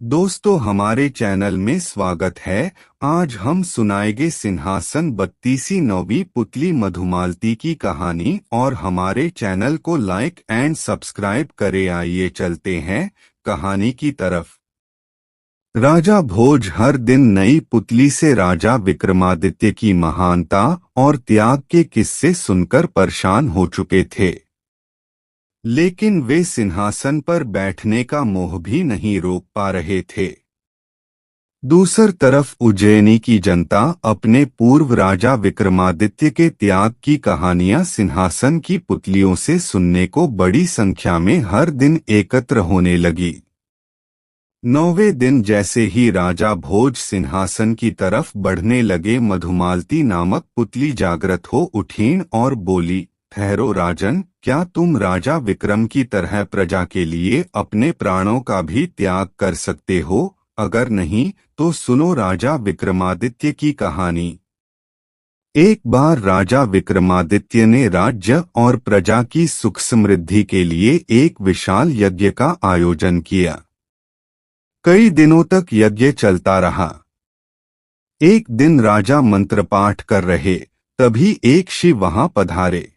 दोस्तों, हमारे चैनल में स्वागत है। आज हम सुनाएंगे सिंहासन 32वीं नौवीं पुतली मधुमालती की कहानी और हमारे चैनल को लाइक एंड सब्सक्राइब करें। आइए चलते हैं कहानी की तरफ। राजा भोज हर दिन नई पुतली से राजा विक्रमादित्य की महानता और त्याग के किस्से सुनकर परेशान हो चुके थे, लेकिन वे सिंहासन पर बैठने का मोह भी नहीं रोक पा रहे थे। दूसरी तरफ उज्जैनी की जनता अपने पूर्व राजा विक्रमादित्य के त्याग की कहानियां सिंहासन की पुतलियों से सुनने को बड़ी संख्या में हर दिन एकत्र होने लगी। 9वें दिन जैसे ही राजा भोज सिंहासन की तरफ बढ़ने लगे, मधुमालती नामक पुतली जागृत हो उठी और बोली, ठहरो राजन, क्या तुम राजा विक्रम की तरह प्रजा के लिए अपने प्राणों का भी त्याग कर सकते हो? अगर नहीं तो सुनो राजा विक्रमादित्य की कहानी। एक बार राजा विक्रमादित्य ने राज्य और प्रजा की सुख समृद्धि के लिए एक विशाल यज्ञ का आयोजन किया। कई दिनों तक यज्ञ चलता रहा। एक दिन राजा मंत्रपाठ कर रहे, तभी एक शिव वहां पधारे।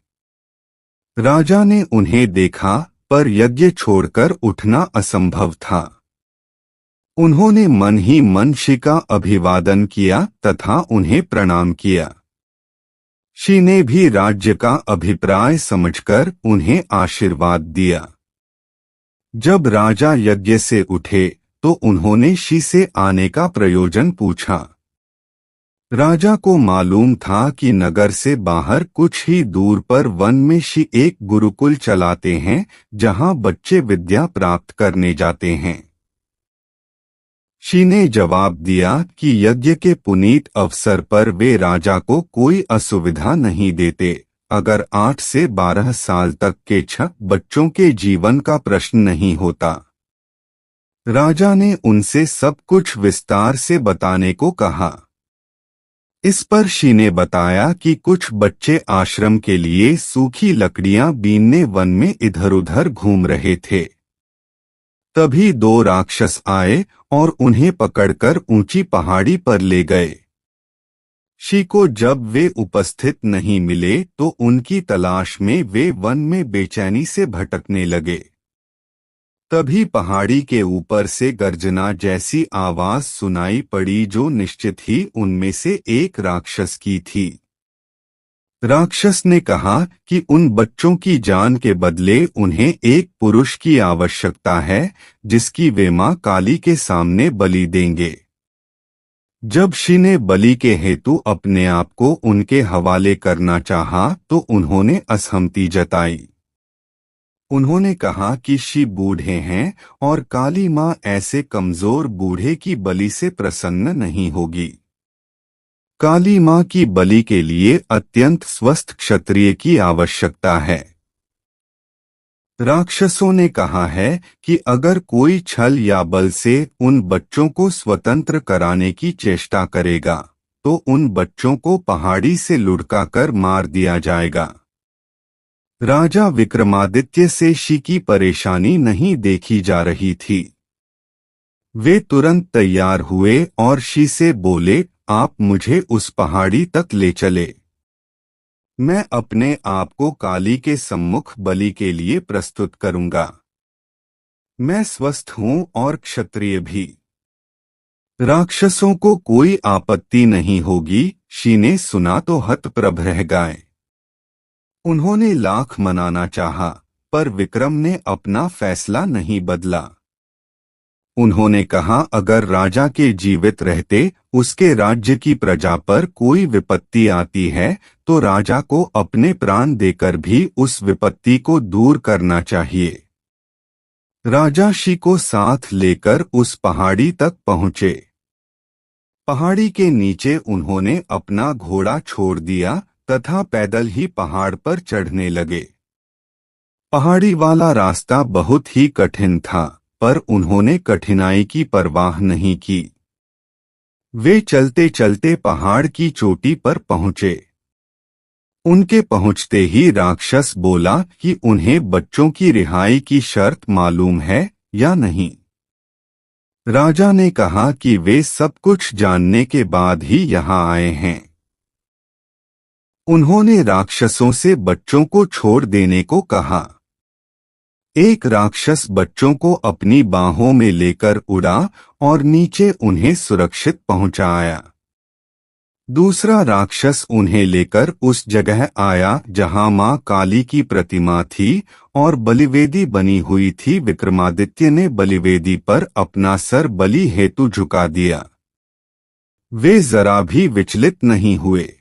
राजा ने उन्हें देखा, पर यज्ञ छोड़कर उठना असंभव था। उन्होंने मन ही मन शिव का अभिवादन किया तथा उन्हें प्रणाम किया। शिव ने भी राज्य का अभिप्राय समझकर उन्हें आशीर्वाद दिया। जब राजा यज्ञ से उठे तो उन्होंने शिव से आने का प्रयोजन पूछा। राजा को मालूम था कि नगर से बाहर कुछ ही दूर पर वन में शिव एक गुरुकुल चलाते हैं, जहां बच्चे विद्या प्राप्त करने जाते हैं। शिव ने जवाब दिया कि यज्ञ के पुनीत अवसर पर वे राजा को कोई असुविधा नहीं देते, अगर 8 से 12 साल तक के 6 बच्चों के जीवन का प्रश्न नहीं होता। राजा ने उनसे सब कुछ विस्तार से बताने को कहा। इस पर शिव ने बताया कि कुछ बच्चे आश्रम के लिए सूखी लकड़ियां बीनने वन में इधर-उधर घूम रहे थे। तभी 2 राक्षस आए और उन्हें पकड़कर ऊंची पहाड़ी पर ले गए। शिव को जब वे उपस्थित नहीं मिले तो उनकी तलाश में वे वन में बेचैनी से भटकने लगे। तभी पहाड़ी के ऊपर से गर्जना जैसी आवाज सुनाई पड़ी, जो निश्चित ही उनमें से एक राक्षस की थी। राक्षस ने कहा कि उन बच्चों की जान के बदले उन्हें एक पुरुष की आवश्यकता है, जिसकी वे मां काली के सामने बलि देंगे। जब शिव ने बलि के हेतु अपने आप को उनके हवाले करना चाहा तो उन्होंने असहमति जताई। उन्होंने कहा कि शिव बूढ़े हैं और काली मां ऐसे कमजोर बूढ़े की बलि से प्रसन्न नहीं होगी। काली मां की बलि के लिए अत्यंत स्वस्थ क्षत्रिय की आवश्यकता है। राक्षसों ने कहा है कि अगर कोई छल या बल से उन बच्चों को स्वतंत्र कराने की चेष्टा करेगा तो उन बच्चों को पहाड़ी से लुढ़का कर मार दिया जाएगा। राजा विक्रमादित्य से शिव की परेशानी नहीं देखी जा रही थी। वे तुरंत तैयार हुए और शिव से बोले, आप मुझे उस पहाड़ी तक ले चले। मैं अपने आप को काली के सम्मुख बलि के लिए प्रस्तुत करूंगा। मैं स्वस्थ हूं और क्षत्रिय भी। राक्षसों को कोई आपत्ति नहीं होगी। शिव ने सुना तो हतप्रभ रह गए। उन्होंने लाख मनाना चाहा, पर विक्रम ने अपना फैसला नहीं बदला। उन्होंने कहा, अगर राजा के जीवित रहते उसके राज्य की प्रजा पर कोई विपत्ति आती है तो राजा को अपने प्राण देकर भी उस विपत्ति को दूर करना चाहिए। राजा शिव को साथ लेकर उस पहाड़ी तक पहुंचे। पहाड़ी के नीचे उन्होंने अपना घोड़ा छोड़ दिया तथा पैदल ही पहाड़ पर चढ़ने लगे। पहाड़ी वाला रास्ता बहुत ही कठिन था, पर उन्होंने कठिनाई की परवाह नहीं की। वे चलते चलते पहाड़ की चोटी पर पहुंचे। उनके पहुंचते ही राक्षस बोला कि उन्हें बच्चों की रिहाई की शर्त मालूम है या नहीं। राजा ने कहा कि वे सब कुछ जानने के बाद ही यहाँ आए हैं। उन्होंने राक्षसों से बच्चों को छोड़ देने को कहा। एक राक्षस बच्चों को अपनी बाहों में लेकर उड़ा और नीचे उन्हें सुरक्षित पहुंचाया। दूसरा राक्षस उन्हें लेकर उस जगह आया जहां मां काली की प्रतिमा थी और बलिवेदी बनी हुई थी। विक्रमादित्य ने बलिवेदी पर अपना सर बलि हेतु झुका दिया। वे जरा भी विचलित नहीं हुए।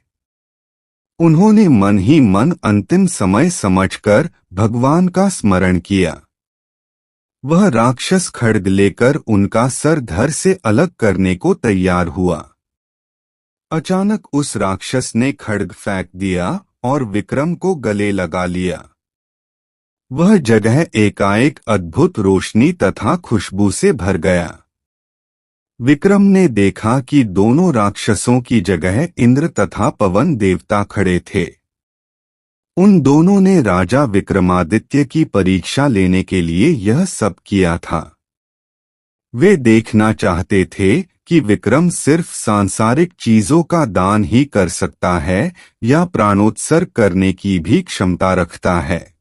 उन्होंने मन ही मन अंतिम समय समझकर भगवान का स्मरण किया। वह राक्षस खड्ग लेकर उनका सर धड़ से अलग करने को तैयार हुआ। अचानक उस राक्षस ने खड्ग फेंक दिया और विक्रम को गले लगा लिया। वह जगह एकाएक अद्भुत रोशनी तथा खुशबू से भर गया। विक्रम ने देखा कि दोनों राक्षसों की जगह इंद्र तथा पवन देवता खड़े थे। उन दोनों ने राजा विक्रमादित्य की परीक्षा लेने के लिए यह सब किया था। वे देखना चाहते थे कि विक्रम सिर्फ सांसारिक चीजों का दान ही कर सकता है या प्राणोत्सर्ग करने की भी क्षमता रखता है।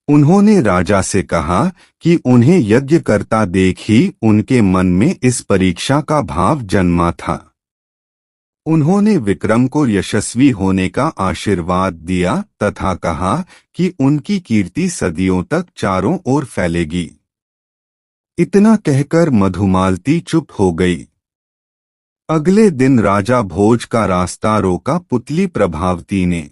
उन्होंने राजा से कहा कि उन्हें यज्ञ करता देख ही उनके मन में इस परीक्षा का भाव जन्मा था। उन्होंने विक्रम को यशस्वी होने का आशीर्वाद दिया तथा कहा कि उनकी कीर्ति सदियों तक चारों ओर फैलेगी। इतना कहकर मधुमालती चुप हो गई। अगले दिन राजा भोज का रास्ता रोका। पुतली प्रभावती ने